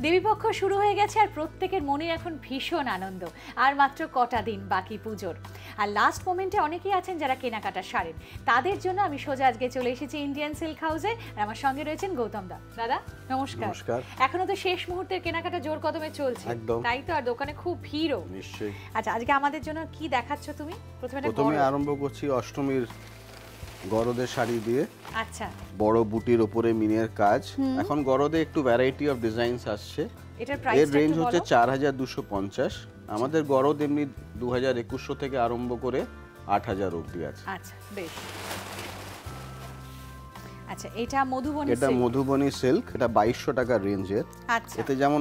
দেবীপক্ষ শুরু হয়ে গেছে আর প্রত্যেকের মনে এখন ভীষণ আনন্দ। আর মাত্র কটা দিন বাকি পুজোর। আর লাস্ট মোমেন্টে অনেকেই আছেন যারা কেনাকাটা সারেন, তাদের জন্য আমি সোজা আজকে চলে এসেছি ইন্ডিয়ান সিল্ক হাউসে। আর আমার সঙ্গে রয়েছেন গৌতম দা। দাদা নমস্কার। নমস্কার। এখনো তো শেষ মুহূর্তের কেনাকাটা জোর কদমে চলছে, তাই তো? আর দোকানে খুব ভিড়ও নিশ্চয়ই। আচ্ছা, আজকে আমাদের জন্য কি দেখাচ্ছ তুমি? প্রথমে আরম্ভ করছি অষ্টমীর গরদের শাড়ি দিয়ে। আচ্ছা, বড় বুটির উপরে মিনের কাজ। এখন গরদে একটু ভ্যারাইটি অফ ডিজাইনস আসছে। এটার এর রেঞ্জ হচ্ছে 4250। আমাদের গরদ এমনি 2100 থেকে আরম্ভ করে 8000 অবধি আছে। আচ্ছা বেশ। আচ্ছা, এটা মধুবনী সিল্ক। এটা মধুবনী সিল্ক, এটা 2200 টাকা রেঞ্জের। আচ্ছা, এতে যেমন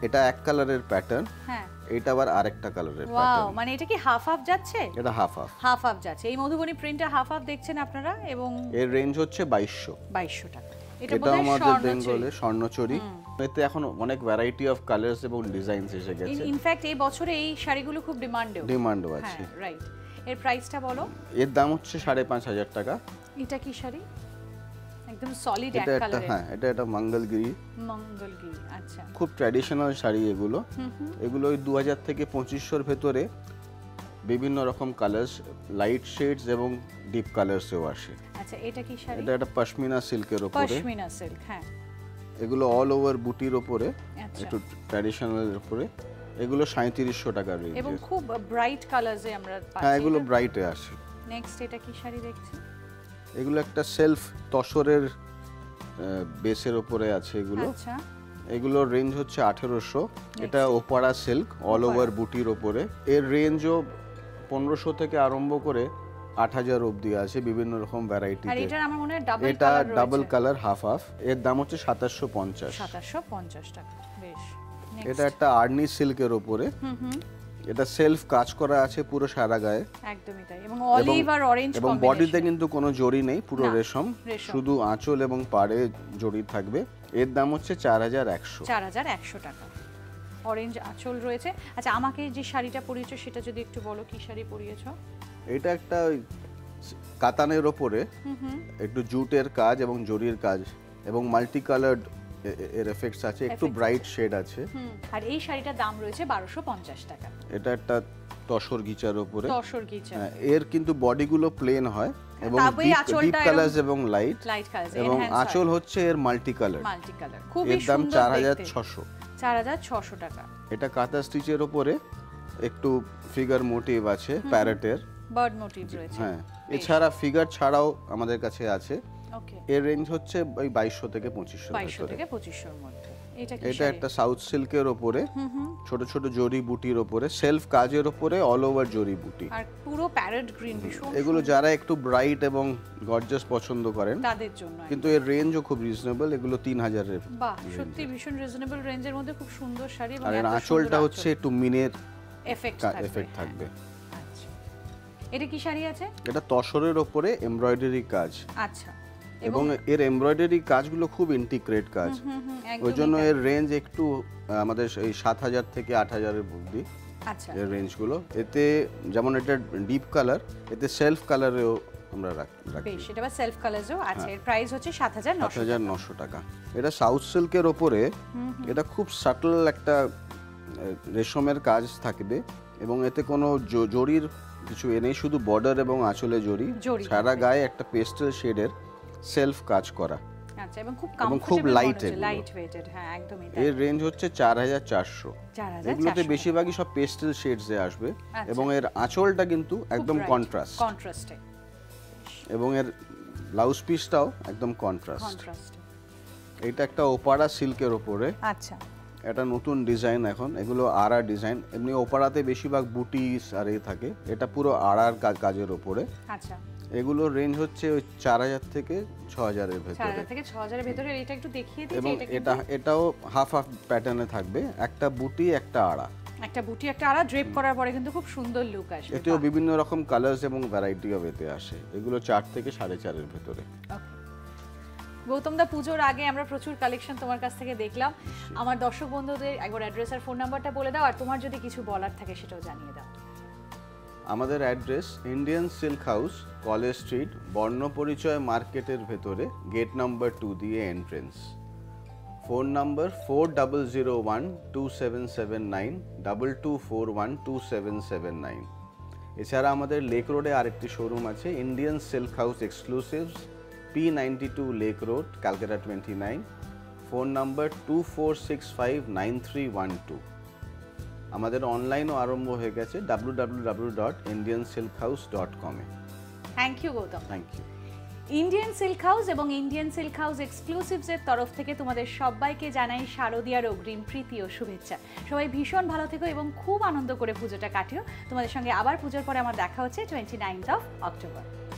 এটা এক কালারের প্যাটার্ন, হ্যাঁ এটা আবার আরেকটা কালারের ওয়াও, প্যাটার্ন। মানে এটা কি হাফ হাফ যাচ্ছে? এটা হাফ হাফ যাচ্ছে। এই মধুবনী প্রিন্টটা হাফ হাফ দেখছেন আপনারা, এবং এর রেঞ্জ হচ্ছে 2200 টাকা। এটা আমাদের বেঙ্গলে স্বর্ণচুরি। এতে এখন অনেক ভ্যারাইটি অফ কালারস এবং ডিজাইনস এসে গেছে। ইনফ্যাক্ট এই বছরে এই শাড়িগুলো খুব ডিমান্ডও আছে। রাইট। এর প্রাইসটা বলো। এর দাম হচ্ছে 5500 টাকা। এটা কি শাড়ি? একদম সলিড এক কালারের। হ্যাঁ, এটা মঙ্গলগিরি। আচ্ছা, খুব ট্র্যাডিশনাল শাড়ি এগুলো। এগুলো 2000 থেকে 2500 ভেতরে বিভিন্ন রকম কালার্স, লাইট শেডস এবং ডিপ কালারসেও আসে। আচ্ছা, এটা কি শাড়ি? এটা পশমিনা সিল্কের উপরে। পশমিনা সিল্ক, হ্যাঁ। এগুলো অল ওভার বুটির উপরে, আচ্ছা, একটু ট্র্যাডিশনালের উপরে। এগুলো 3700 টাকা রেঞ্জ এবং খুব ব্রাইট কালারসে আমরা পাচ্ছি। হ্যাঁ, এগুলো ব্রাইটে আসে। নেক্সট এটা কি শাড়ি দেখছি? এগুলো একটা সেলফ তসরের বেসের উপরে আছে এগুলো। আচ্ছা, এগুলোর রেঞ্জ হচ্ছে 1800। এটা ওপারা সিল্ক, অল ওভার বুটির উপরে। এর রেঞ্জও 1500 থেকে আরম্ভ করে 8000 অবধি আছে, বিভিন্ন রকম ভ্যারাইটিতে। আর এটা আমার মনে হয় ডাবল এটা কালার রয়েছে। Double colour half half. এর দাম হচ্ছে 2750 টাকা। বেশ। এটা একটা আর্নি সিল্কের উপরে। এটা সেলফ কাজ করা আছে পুরো সারা গায়ে। একদমই তাই, এবং অলিভ আর অরেঞ্জ এবং কম্বিনেশন। বডিতে কিন্তু কোনো জরি নেই, পুরো রেশম। শুধু আঁচল এবং পাড়ে জরি থাকবে। এর দাম হচ্ছে 4100 টাকা। অরেঞ্জ আঁচল রয়েছে। আচ্ছা, আমাকে যে শাড়িটা পরিয়েছো সেটা যদি একটু বলো, কি শাড়ি পরিয়েছো? এটা একটা কাতানের উপরে একটু জুটের কাজ এবং জরির কাজ এবং মাল্টি কালারড এর এফেক্টস আছে, একটু ব্রাইট শেড আছে। আর এই শাড়িটার দাম রয়েছে 1250 টাকা। এটা একটা তসর গিচার উপরে। এর কিন্তু বডিগুলো প্লেন হয় এবং ডিপ কালারস এবং লাইট কালারস, এবং আঁচল হচ্ছে এর মাল্টি কালার। খুবই এর দাম সুন্দর। 4600 টাকা। এটা কাঁথা স্টিচের উপরে একটু ফিগার মোটিভ আছে, প্যারেটের বার্ড মোটিভ রয়েছে। হ্যাঁ, এছাড়া ফিগার ছাড়াও আমাদের কাছে আছে। এর রেঞ্জ হচ্ছে ওই 2200 থেকে 2500 মধ্যে। এটা একটা সাউথ সিল্কের উপরে, ছোট ছোট জরি বুটির উপরে, সেলফ কাজের উপরে, অল ওভার জরি বুটি। আর পুরো প্যারেট গ্রিন ভীষণ। এগুলো যারা একটু ব্রাইট এবং গর্জিয়াস পছন্দ করেন তাদের জন্য। কিন্তু এর রেঞ্জও খুব রিজনেবল। এগুলো 3000 এর। বাহ, সত্যি ভীষণ রিজনেবল রেঞ্জের মধ্যে খুব সুন্দর শাড়ি। আর এর আঁচলটা হচ্ছে একটু মিনের এফেক্ট থাকবে। আচ্ছা, এটা কি শাড়ি আছে? এটা তসরের উপরে এমব্রয়ডারি কাজ। আচ্ছা, এবং এর এমব্রয়ডারি কাজগুলো খুব ইন্টিগ্রেট কাজ। ওই জন্য এর রেঞ্জ একটু আমাদের এই 7000 থেকে 8000 এর মধ্যে। আচ্ছা, এর রেঞ্জগুলো এতে যেমন এটা ডিপ কালার, এতে সেলফ কালারেও আমরা রাখি। বেশ, এটা বা সেলফ কালারও আছে। এর প্রাইস হচ্ছে 7900 টাকা। এটা সাউথ সিল্কের উপরে, এটা খুব সাটল একটা রেশমের কাজ থাকবে এবং এতে কোনো জরির কিছু নেই, শুধু বর্ডার এবং আঁচলে জরি। সারা গায়ে একটা পেস্টেল শেডের সেলফ কাজ করা। আচ্ছা, এবং খুব লাইট ওয়েটেড। হ্যাঁ, একদমই তাই। এর রেঞ্জ হচ্ছে 4400। এগুলোতে বেশিরভাগই সব পেস্টেল শেডস এ আসবে এবং এর আঁচলটা কিন্তু একদম কন্ট্রাস্টে এবং এর ব্লাউজ পিসটাও একদম কন্ট্রাস্ট। এটা একটা ওপারা সিল্কের উপরে। আচ্ছা, এটা নতুন ডিজাইন এখন। এগুলো আড়া ডিজাইন। এমনি ওপারাতে বেশিরভাগ বুটিস আর এই থাকে, এটা পুরো আড়ার কাজের উপরে। আচ্ছা, এগুলোর রেঞ্জ হচ্ছে ওই 4000 থেকে 6000 এর ভেতরে। 4000 থেকে 6000 এর ভেতরে। এটা একটু দেখিয়ে দিই। এবং এটাও হাফ হাফ প্যাটার্নে থাকবে, একটা বুটি একটা আড়া। ড্রেপ করার পরে কিন্তু খুব সুন্দর লুক আসবে। এতেও বিভিন্ন রকম কালারস এবং ভ্যারাইটি অফ এতে আসে। এগুলো 4 থেকে 4.5 এর ভেতরে। গৌতম দা, পুজোর আগে আমরা প্রচুর কালেকশন তোমার কাছ থেকে দেখলাম। আমার দর্শক বন্ধুদের একবার অ্যাড্রেস আর ফোন নাম্বারটা বলে দাও, আর তোমার যদি কিছু বলার থাকে সেটাও জানিয়ে দাও। আমাদের address Indian silk house, college street, বর্ণ পরিচয় মার্কেটের ভেতরে, গেট নাম্বার 2 দিয়ে এন্ট্রেন্স। Phone number 40012779 22412779। এছাড়া আমাদের লেক রোডে আরেকটি শোরুম আছে, Indian silk house exclusives, P92 lake road, Calcutta 29। Phone number 24659312। আমাদের অনলাইনও আরম্ভ হয়ে গেছে www.indiansilkhouse.com এ। Thank you Gautam. Thank you. Indian silk house এবং ইন্ডিয়ান সিল্ক হাউস এক্সক্লুসিভসের তরফ থেকে তোমাদের সবাইকে জানাই শারদীয়ার অগ্রিম প্রীতি ও শুভেচ্ছা। সবাই ভীষণ ভালো থেকো এবং খুব আনন্দ করে পুজোটা কাটিও। তোমাদের সঙ্গে আবার পুজোর পরে আমার দেখা হচ্ছে 29th অক্টোবর।